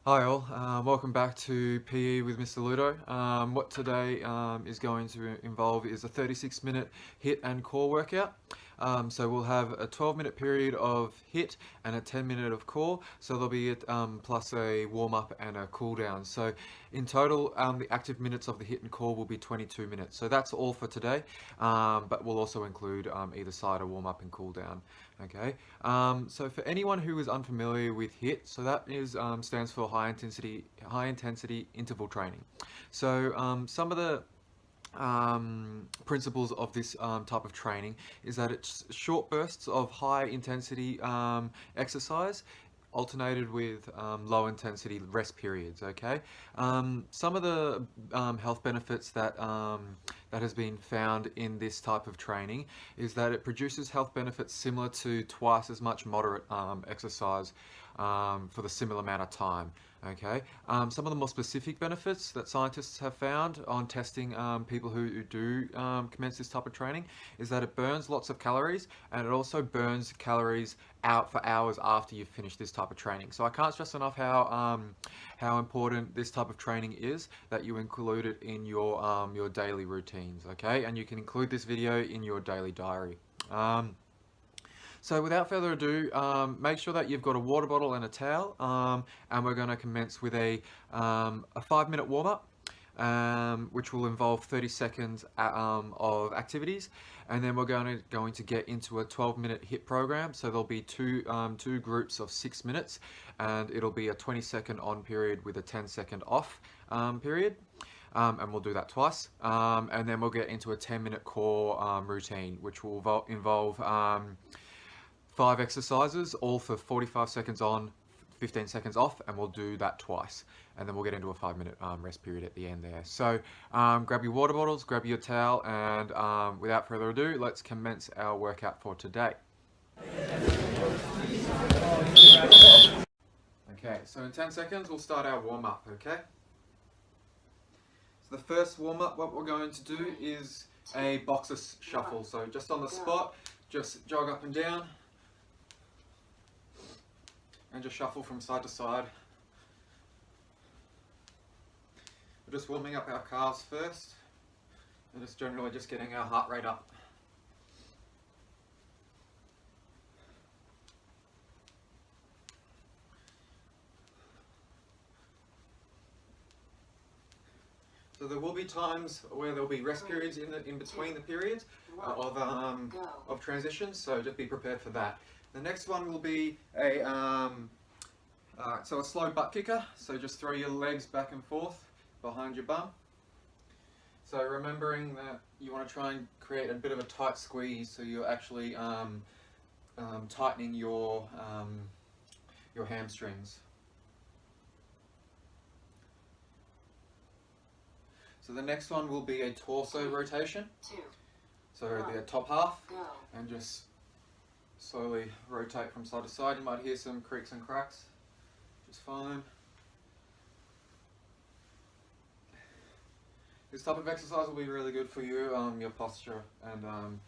Hi all, welcome back to PE with Mr. Ludo. What today is going to involve is a 36-minute HIIT and core workout. So we'll have a 12-minute period of HIIT and a 10-minute of core. So there'll be plus a warm-up and a cool-down. So in total, the active minutes of the HIIT and core will be 22 minutes. So that's all for today, but we'll also include either side a warm-up and cool-down. Okay. So for anyone who is unfamiliar with HIIT, so that is stands for high intensity interval training. So some of the principles of this type of training is that it's short bursts of high intensity exercise alternated with low intensity rest periods. Okay, some of the health benefits that that has been found in this type of training is that it produces health benefits similar to twice as much moderate exercise for the similar amount of time. Okay, some of the more specific benefits that scientists have found on testing people who do commence this type of training is that it burns lots of calories, and it also burns calories out for hours after you've finished this type of training. So I can't stress enough how important this type of training is, that you include it in your daily routines. Okay, and you can include this video in your daily diary. So without further ado, make sure that you've got a water bottle and a towel, and we're going to commence with a 5-minute warm-up, which will involve 30 seconds of activities, and then we're going to get into a 12-minute HIIT program. So there'll be two groups of 6 minutes, and it'll be a 20-second on period with a 10-second off period. And we'll do that twice, and then we'll get into a 10-minute core routine, which will involve 5 exercises, all for 45 seconds on, 15 seconds off, and we'll do that twice. And then we'll get into a 5-minute rest period at the end there. So grab your water bottles, grab your towel, and without further ado, let's commence our workout for today. Okay, so in 10 seconds, we'll start our warm-up, okay? So the first warm-up, what we're going to do is a boxer shuffle. So just on the spot, just jog up and down, and just shuffle from side to side. We're just warming up our calves first, and just generally just getting our heart rate up. So there will be times where there'll be rest periods in between the periods of transitions, so just be prepared for that. The next one will be a slow butt kicker. So just throw your legs back and forth behind your bum. So remembering that you want to try and create a bit of a tight squeeze, so you're actually tightening your hamstrings. So the next one will be a torso rotation. So the top half, and just slowly rotate from side to side. You might hear some creaks and cracks, just fine. This type of exercise will be really good for you, your posture, and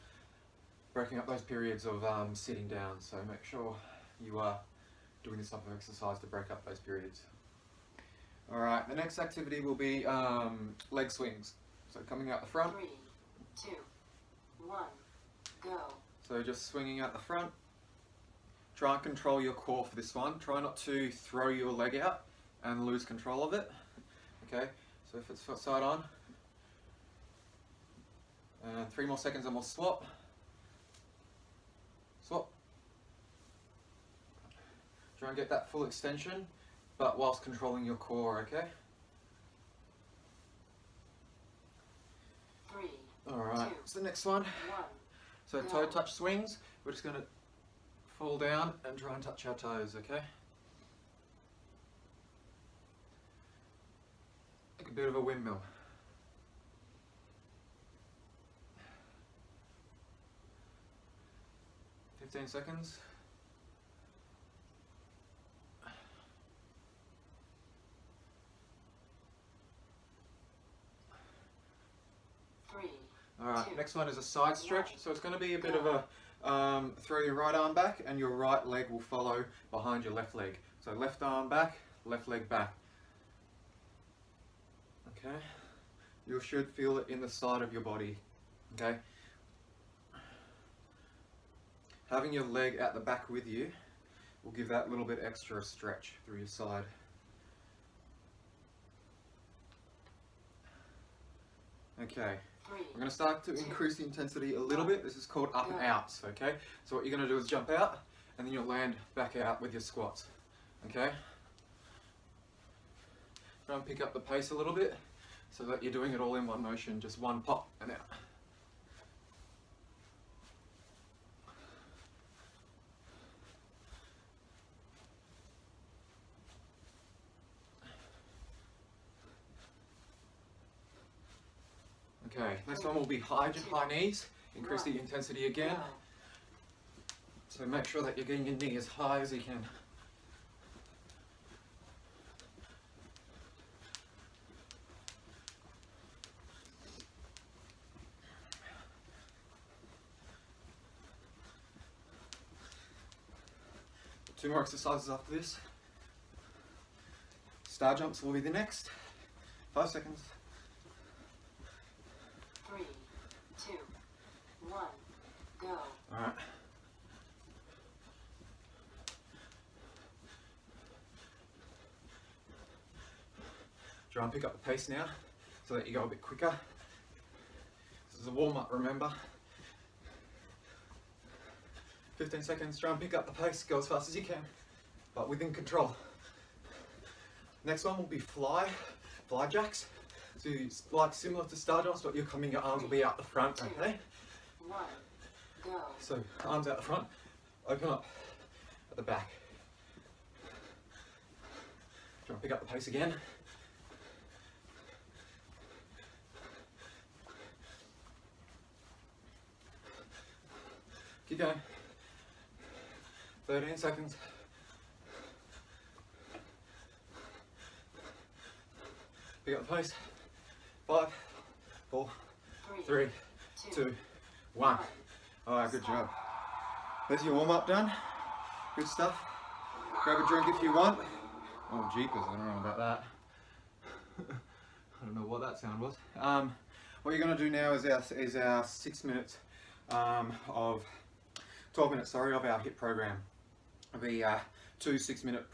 breaking up those periods of sitting down. So make sure you are doing this type of exercise to break up those periods. Alright, the next activity will be leg swings. So coming out the front. 3, 2, 1, go. So just swinging out the front. Try and control your core for this one. Try not to throw your leg out and lose control of it. Okay, so if it's side on. And 3 more seconds and we'll swap. Swap. Try and get that full extension, but whilst controlling your core, okay? 3, Alright, so the next one. 1. So toe touch swings, we're just going to fall down and try and touch our toes, okay? Like a bit of a windmill. $15 seconds. Alright, next one is a side stretch. So it's going to be a bit of a throw your right arm back and your right leg will follow behind your left leg. So left arm back, left leg back. Okay, you should feel it in the side of your body. Okay, having your leg at the back with you will give that little bit extra stretch through your side. Okay, we're going to start to increase the intensity a little bit. This is called up and outs, okay? So what you're going to do is jump out, and then you'll land back out with your squats, okay? Try and pick up the pace a little bit, so that you're doing it all in one motion, just one pop and out. Okay, next one will be high knees. Increase the intensity again. So make sure that you're getting your knee as high as you can. Two more exercises after this. Star jumps will be the next. 5 seconds. 3, 2, 1, go. Alright. Try and pick up the pace now, so that you go a bit quicker. This is a warm-up, remember. 15 seconds, try and pick up the pace, go as fast as you can, but within control. Next one will be fly jacks. So it's like similar to star jumps, but your arms will be out the front, okay? 1, go. So arms out the front, open up at the back. Try and pick up the pace again. Keep going. 13 seconds. Pick up the pace. 5, 4, 3, 2, 1. Alright, good job. There's your warm up done. Good stuff. Grab a drink if you want. Oh, jeepers, I don't know about that. I don't know what that sound was. What you're going to do now is our 6 minutes of 12 minutes, sorry, of our HIIT program. It'll be 2 6-minute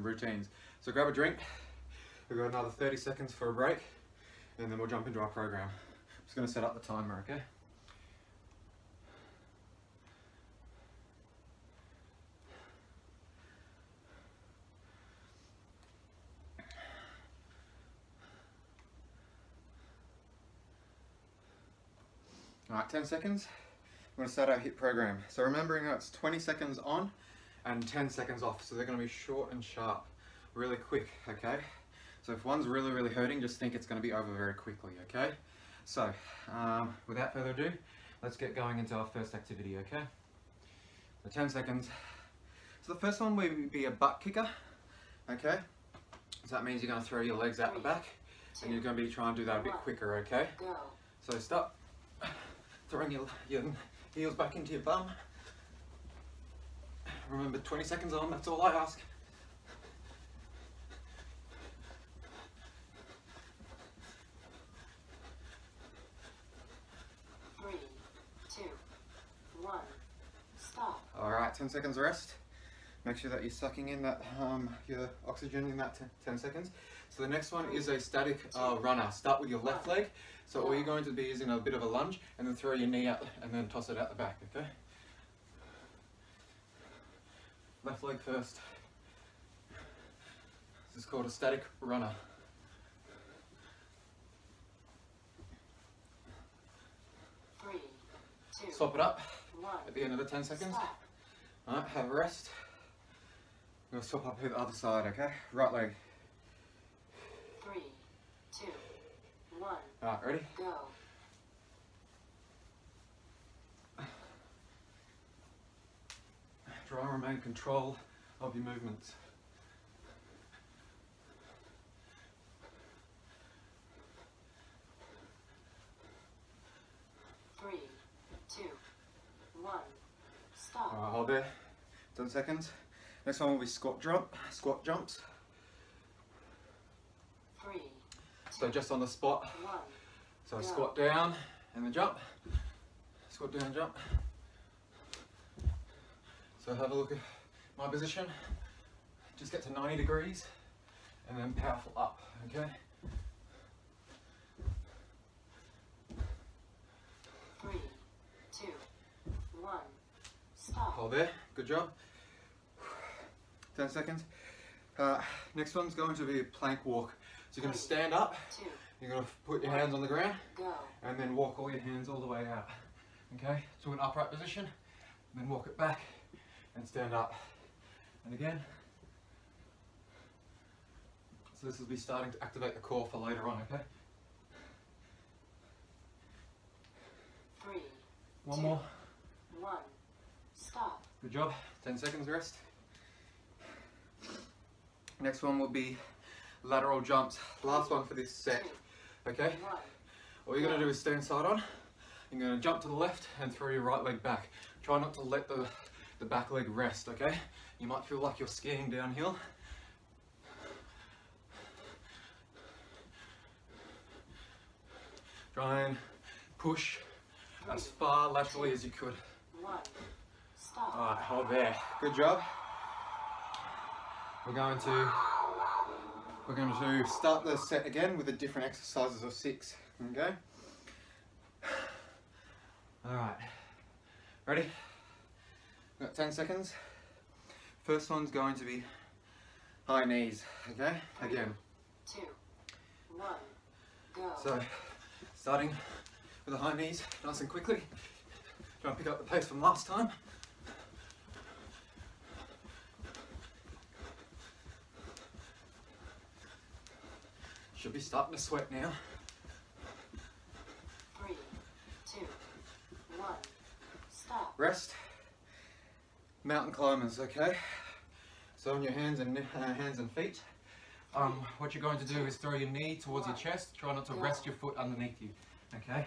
routines. So grab a drink. We've got another 30 seconds for a break, and then we'll jump into our program. I'm just going to set up the timer, okay? Alright, 10 seconds. We're going to start our HIIT program. So remembering that it's 20 seconds on and 10 seconds off. So they're going to be short and sharp, really quick, okay? So if one's really, really hurting, just think it's going to be over very quickly, okay? So, without further ado, let's get going into our first activity, okay? So 10 seconds. So the first one will be a butt kicker, okay? So that means you're going to throw your legs out the back, and you're going to be trying to do that a bit quicker, okay? So stop. Throwing your heels back into your bum. Remember, 20 seconds on, that's all I ask. Three, 2, 1, stop. Alright, 10 seconds rest. Make sure that you're sucking in that your oxygen in that 10 seconds. So the next one is a static runner. Start with your left leg. So all you're going to be is in a bit of a lunge, and then throw your knee out and then toss it out the back, okay? Left leg first. This is called a static runner. Three, 2, Swap it up 1. at the end of the 10 seconds. Stop. Alright, have a rest. I'm going to swap up to the other side, okay? Right leg. 3, 2, 1. Alright, ready? Go. Try and remain in control of your movements. Three, 2, 1. Stop. Alright, hold there. 10 seconds. Next one will be squat jumps. So just on the spot. 1. So Go. squat down and then jump. Squat down, jump. So have a look at my position. Just get to 90 degrees and then powerful up, okay? 3, 2, 1. Stop. Hold there, good job. 10 seconds. Next one's going to be a plank walk. So you're going to stand up, 2, you're going to put your hands on the ground, go. and then walk all your hands all the way out. Okay, to an upright position, and then walk it back, and stand up. And again. So this will be starting to activate the core for later on, okay? 3, One 2, more. 1. Stop. Good job. 10 seconds rest. Next one will be lateral jumps. Last one for this set. 2, Okay? 1. All you're going to do is stand side on. You're going to jump to the left and throw your right leg back. Try not to let the back leg rest, okay? You might feel like you're skiing downhill. Try and push as far laterally as you could. 1. Stop. Alright, hold there. Good job. We're going to start the set again with the different exercises of 6. Okay? Alright. Ready? Got 10 seconds. First one's going to be high knees. Okay? Again. 2, 1. Go. So, starting with the high knees, nice and quickly. Try and pick up the pace from last time. Should be starting to sweat now. 3, 2, 1. Stop. Rest. Mountain climbers, okay? So on your hands and feet. What you're going to do is throw your knee towards your chest. Try not to rest your foot underneath you, okay?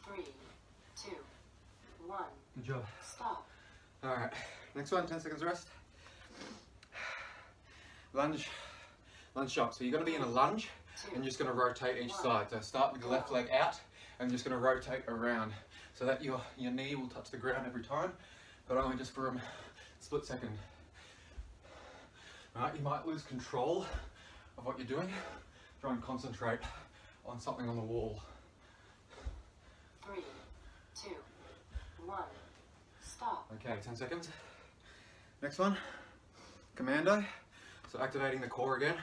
Three, 2, 1. Good job. Stop. Alright, next one, 10 seconds rest. Lunge jump. So you're going to be in a lunge and you're just going to rotate each side. So start with the left leg out and you're just going to rotate around so that your knee will touch the ground every time, but only just for a split second. Alright, you might lose control of what you're doing. Try and concentrate on something on the wall. 3, 2, 1. Stop. Okay, 10 seconds. Next one, commando. So activating the core again.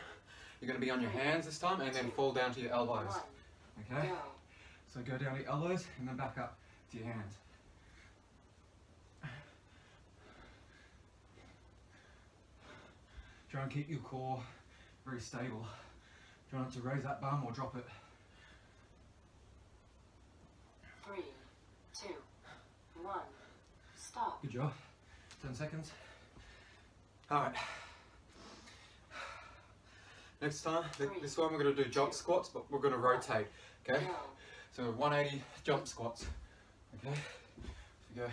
You're going to be on your hands this time and then fall down to your elbows. 1. Okay? Go. So go down to your elbows and then back up to your hands. Try and keep your core very stable. Try not to raise that bum or drop it. 3, 2, 1. Stop. Good job. 10 seconds. Alright. Next time, this one we're going to do jump squats, but we're going to rotate. Okay? Go. So 180 jump squats. Okay? So go.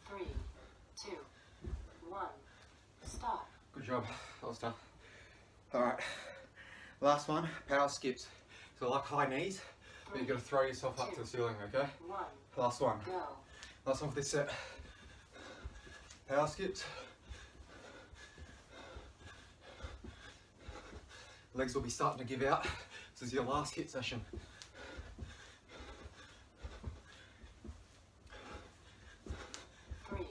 Three, 2, 1. Stop. Good job. That was tough. Alright. Last one, power skips. So like high knees, but you've got to throw yourself up to the ceiling, okay? 1. Last one. Go. Last one for this set. Power skips. Legs will be starting to give out. This is your last hit session. Three,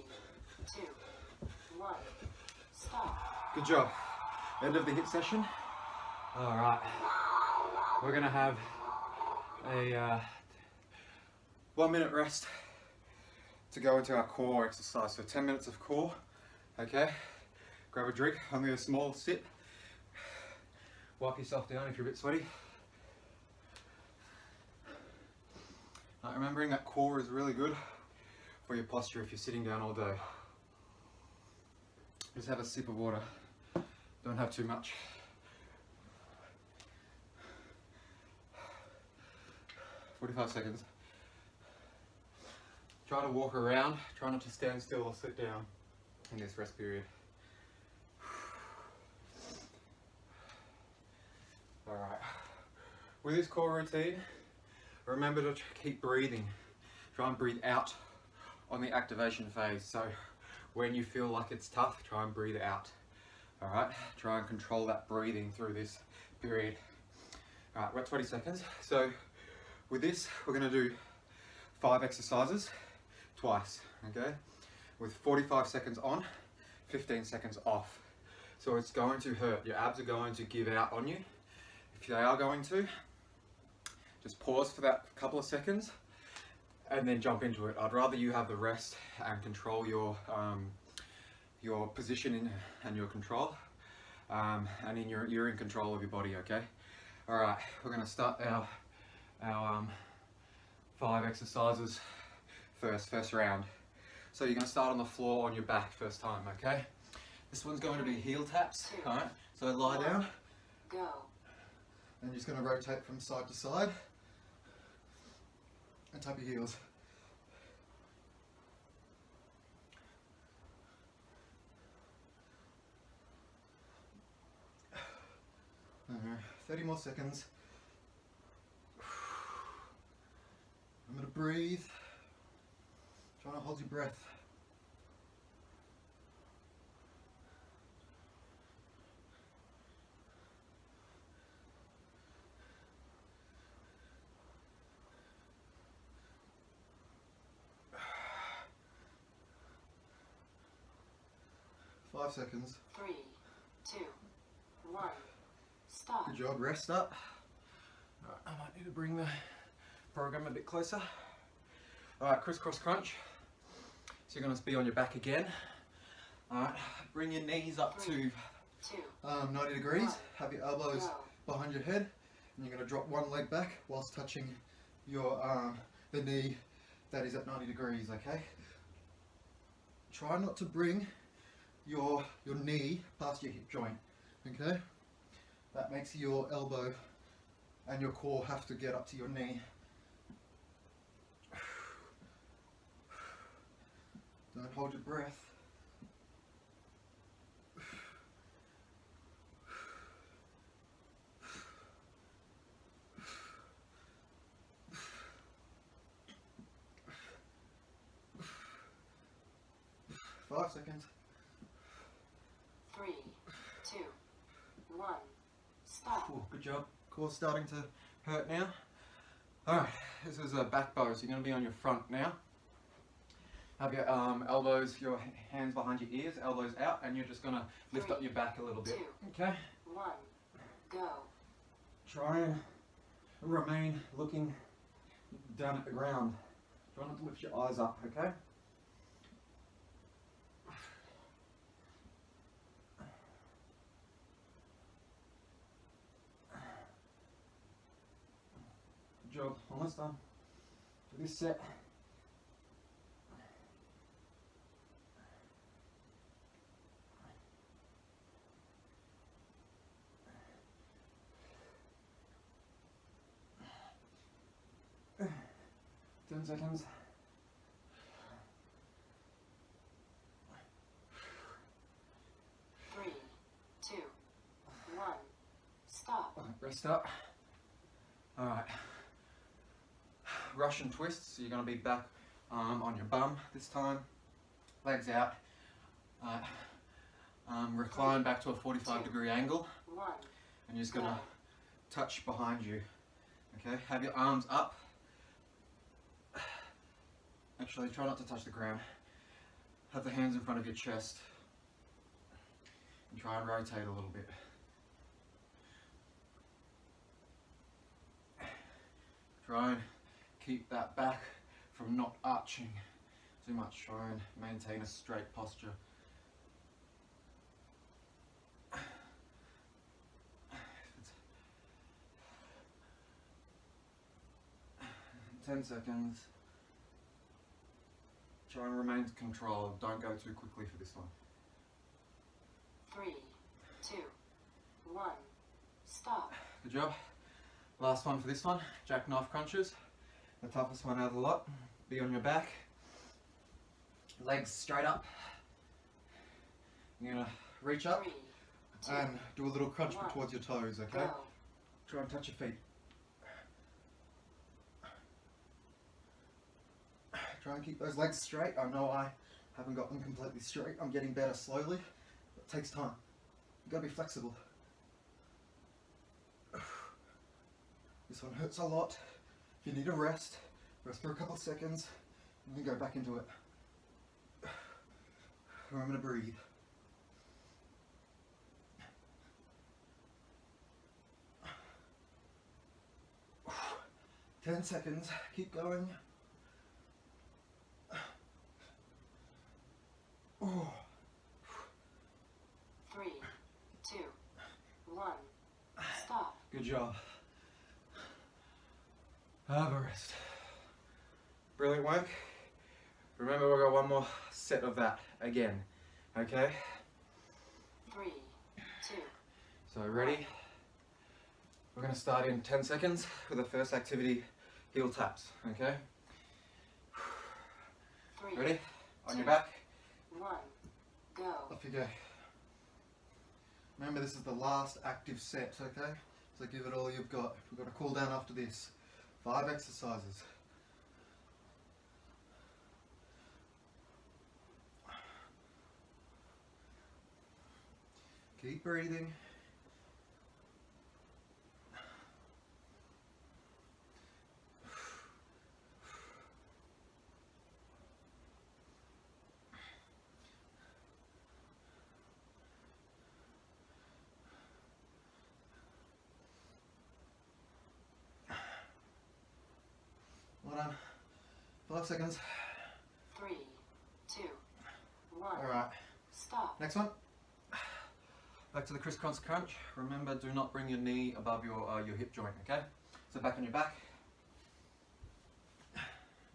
2, 1. Stop. Good job. End of the hit session. Alright. We're going to have a 1 minute rest to go into our core exercise. So 10 minutes of core. Okay. Grab a drink, only a small sip. Wipe yourself down if you're a bit sweaty. Remembering that core is really good for your posture if you're sitting down all day. Just have a sip of water. Don't have too much. "45 seconds. Try to walk around. Try not to stand still or sit down in this rest period. Alright. With this core routine, remember to keep breathing. Try and breathe out on the activation phase. So when you feel like it's tough, try and breathe out. Alright, try and control that breathing through this period. Alright, we're at 20 seconds. So with this, we're going to do 5 exercises twice, okay? With 45 seconds on, 15 seconds off. So it's going to hurt. Your abs are going to give out on you. If they are going to, just pause for that couple of seconds and then jump into it. I'd rather you have the rest and control your position and your control, and you're in control of your body. Okay. All right. We're going to start our 5 exercises first round. So you're going to start on the floor on your back first time. Okay. This one's going to be heel taps. All right. So lie down. Go. And you're just going to rotate from side to side and tap your heels. 30 more seconds. Remember to breathe. Try not to hold your breath. Five seconds. 3, 2, 1. Stop. Good job. Rest up. All right, I might need to bring the program a bit closer. All right, crisscross crunch. So you're going to be on your back again. All right, bring your knees up to 90 degrees. Have your elbows behind your head, and you're going to drop one leg back whilst touching your the knee that is at 90 degrees. Okay. Try not to bring your knee past your hip joint. Okay. That makes your elbow and your core have to get up to your knee. Don't hold your breath. Five seconds. 3, 2, 1. Stop. Ooh, good job. Core's starting to hurt now. Alright, this is a back bow, so you're going to be on your front now. Have your elbows, your hands behind your ears, elbows out, and you're just going to lift up your back a little bit. 2, Okay? 1. Go. Try and remain looking down at the ground. Try not to lift your eyes up, okay? Good job. Almost done. For this set. Ten seconds. Three, two, 1. Stop. Rest up. Alright. Russian twists. So you're going to be back on your bum this time. Legs out. Recline back to a 45-degree angle. 1. And you're just going to touch behind you. Okay? Have your arms up. Actually, try not to touch the ground. Have the hands in front of your chest. And try and rotate a little bit. Try and keep that back from not arching too much. Try and maintain a straight posture. 10 seconds. Try and remain controlled. Don't go too quickly for this one. 3, 2, 1, stop. Good job. Last one for this one, jackknife crunches. The toughest one out of the lot. Be on your back. Legs straight up. You're gonna reach up 3, 2, and do a little crunch one. towards your toes, okay? go. Try and touch your feet. Try and keep those legs straight. I know I haven't got them completely straight. I'm getting better slowly. It takes time. You've got to be flexible. This one hurts a lot. If you need a rest, rest for a couple of seconds, and then go back into it. Remember to breathe. Ten seconds. Keep going. Oh. 3, 2, 1, stop. Good job. Have a rest. Brilliant work. Remember, we've got one more set of that again. Okay? 3, 2, So, ready? We're going to start in 10 seconds with the first activity, heel taps. Okay? 3, Ready? On your back. 1, go. Off you go. Remember, this is the last active set, okay? So give it all you've got. We've got to cool down after this. 5 exercises. Keep breathing. Well done. 5 seconds. 3, 2, 1, Alright. stop. Next one. Back to the crisscross crunch. Remember, do not bring your knee above your hip joint, okay? So back on your back.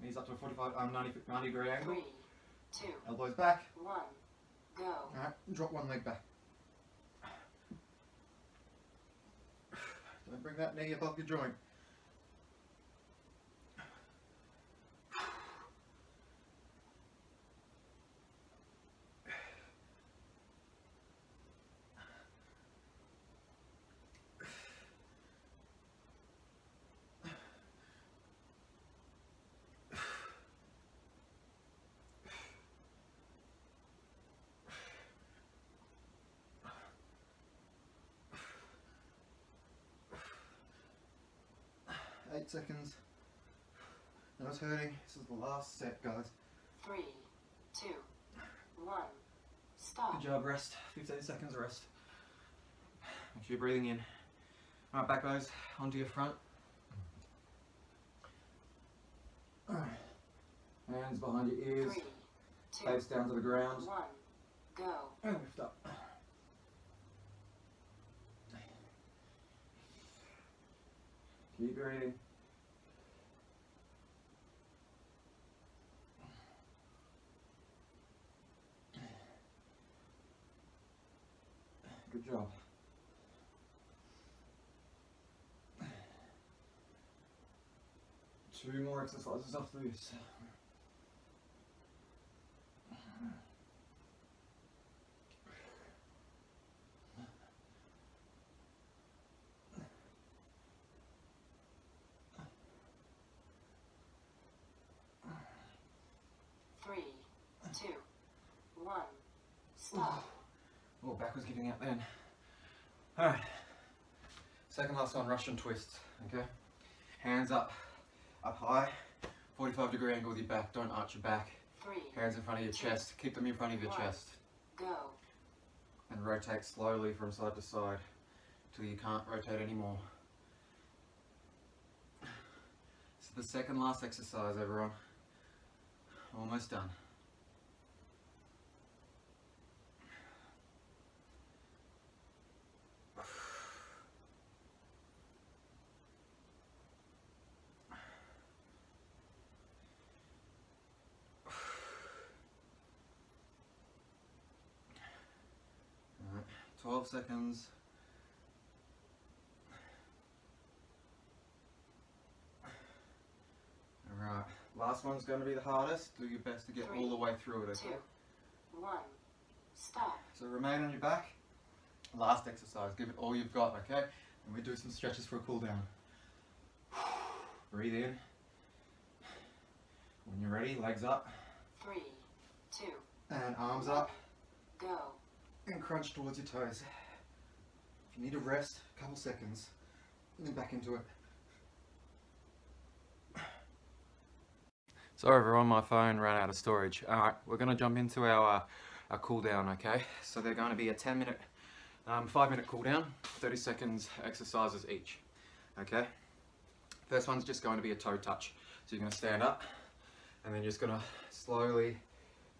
Knees up to a 90 degree angle. 3, 2, Elbows back. 1, go. Alright, drop one leg back. Don't bring that knee above your joint. Eight seconds. Now it's hurting. This is the last set, guys. 3, 2, 1, stop. Good job, rest. 15 seconds rest. Make sure you're breathing in. Alright, back bows onto your front. Alright. Hands behind your ears. 3, 2, Face down to the ground. 1, go. And lift up. Keep breathing. Good job. Two more exercises after this. Three, 2, 1, stop. Oh, back was giving out then. Alright. Second last one, Russian twists. Okay? Hands up high. 45-degree angle with your back. Don't arch your back. 3, Hands in front of your chest. Keep them in front of your chest. go. And rotate slowly from side to side till you can't rotate anymore. This is the second last exercise, everyone. Almost done. 12 seconds. Alright, last one's going to be the hardest. Do your best to get all the way through it, okay? 2, 1, stop. So remain on your back. Last exercise, give it all you've got, okay? And we do some stretches for a cool down. Breathe in. When you're ready, legs up. 3, 2, And arms up. go. And crunch towards your toes. If you need a rest, a couple seconds, and then back into it. Sorry everyone, my phone ran out of storage. Alright, we're going to jump into our cool down, okay? So they're going to be a 10-minute, 5-minute cool down, 30 seconds exercises each, okay? First one's just going to be a toe touch. So you're going to stand up, and then you're just going to slowly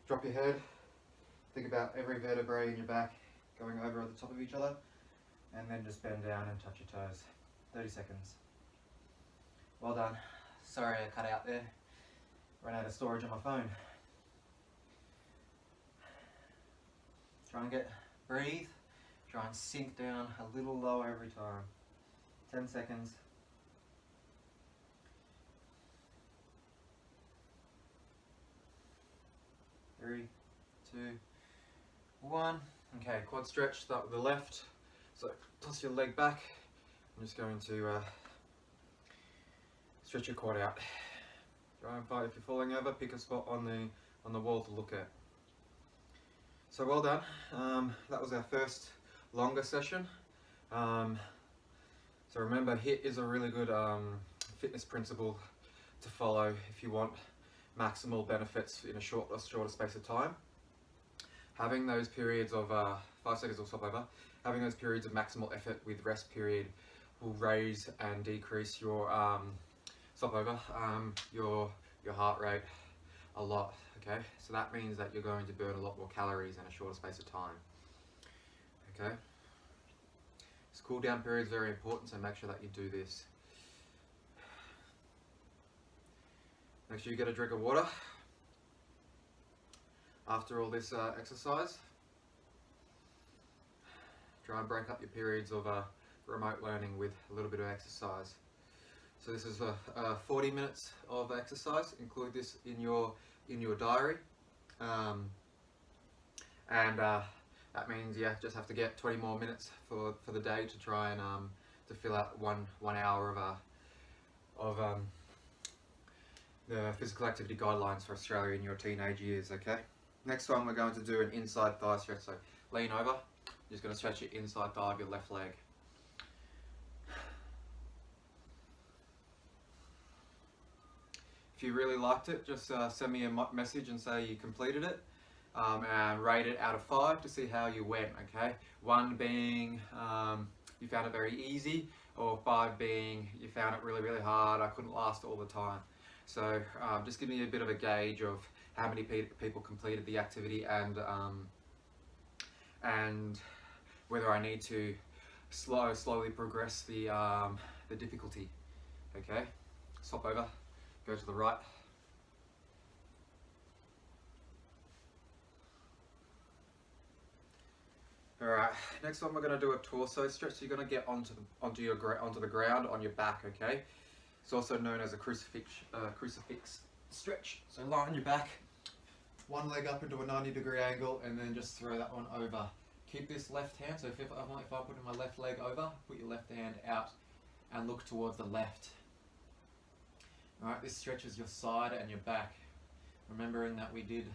drop your head. Think about every vertebrae in your back going over at the top of each other, and then just bend down and touch your toes. 30 seconds. Well done. Sorry I cut out there. Ran out of storage on my phone. Try and breathe. Try and sink down a little lower every time. 10 seconds. Three, 2, 1. Okay, quad stretch. Start with the left. So toss your leg back. I'm just going to stretch your quad out. Try and find, if you're falling over, pick a spot on the wall to look at. So well done. That was our first longer session. So remember, HIIT is a really good fitness principle to follow if you want maximal benefits in a shorter space of time. Having those periods of 5 seconds or stop over, having those periods of maximal effort with rest period will raise and decrease your stop over your heart rate a lot, okay? So that means that you're going to burn a lot more calories in a shorter space of time, okay? This cool down period is very important, so make sure that you do this. Make sure you get a drink of water after all this exercise. Try and break up your periods of remote learning with a little bit of exercise. So this is 40 minutes of exercise. Include this in your diary, and that means just have to get 20 more minutes for the day to try and to fill out one hour of the physical activity guidelines for Australia in your teenage years. Okay. Next one, we're going to do an inside thigh stretch. So lean over. You're just going to stretch your inside thigh of your left leg. If you really liked it, just send me a message and say you completed it, and rate it out of 5 to see how you went, okay? 1 being you found it very easy, or 5 being you found it really, really hard, I couldn't last all the time. So just give me a bit of a gauge of how many people completed the activity, and whether I need to slowly progress the difficulty, okay? Swap over. Go to the right. Alright, next one we're going to do a torso stretch. So you're going to get onto the ground on your back, okay? It's also known as a crucifix stretch. So lie on your back, one leg up into a 90-degree angle, and then just throw that one over. Keep this left hand, so if I put my left leg over, put your left hand out and look towards the left. Alright, this stretches your side and your back, remembering that we did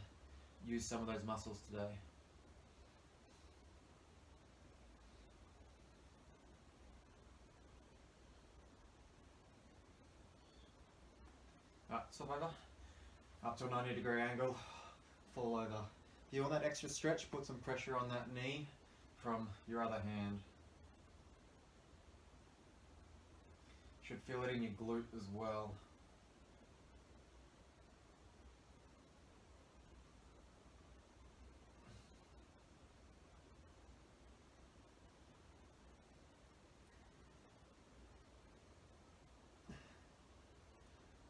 use some of those muscles today. Alright, swap over, up to a 90-degree angle, fall over. If you want that extra stretch, put some pressure on that knee from your other hand. Should feel it in your glute as well.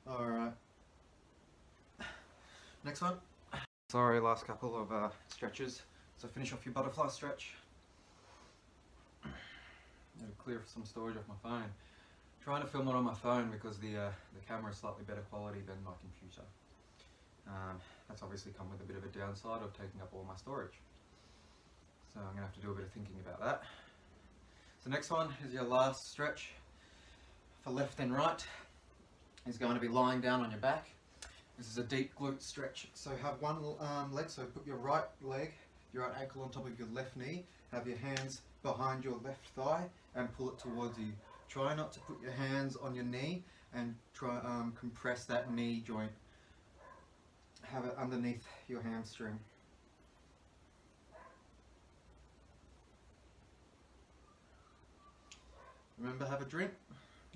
Alright. Next one. Sorry, last couple of stretches. So finish off your butterfly stretch. Gotta clear some storage off my phone. Trying to film it on my phone because the camera is slightly better quality than my computer. That's obviously come with a bit of a downside of taking up all my storage. So I'm going to have to do a bit of thinking about that. So next one is your last stretch for left and right. Is going to be lying down on your back. This is a deep glute stretch. So have one leg, so put your right leg, your right ankle on top of your left knee, have your hands behind your left thigh and pull it towards you. Try not to put your hands on your knee and try compress that knee joint. Have it underneath your hamstring. Remember, have a drink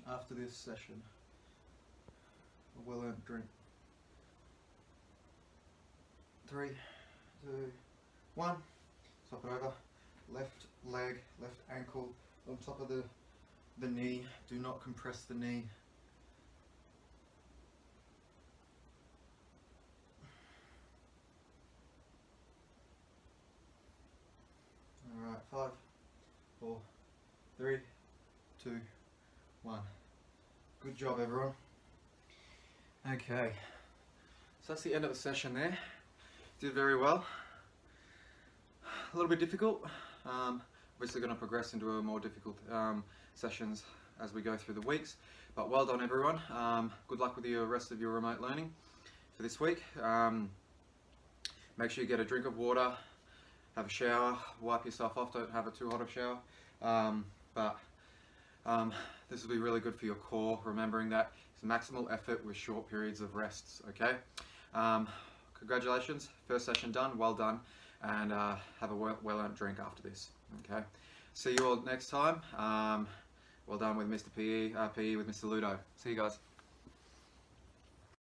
after this session. A well-earned drink. 3, 2, 1. Swap it over. Left leg, left ankle on top of the knee. Do not compress the knee. Alright, 5, 4, 3, 2, 1. Good job, everyone. Okay, so that's the end of the session there. Did very well. A little bit difficult. Obviously going to progress into a more difficult sessions as we go through the weeks. But well done, everyone. Good luck with the rest of your remote learning for this week. Make sure you get a drink of water, have a shower, wipe yourself off. Don't have a too hot of shower. This will be really good for your core, remembering that it's maximal effort with short periods of rests, okay? Congratulations, first session done, well done, and have a well-earned drink after this, okay? See you all next time. Well done with Mr. PE with Mr. Ludo. See you guys.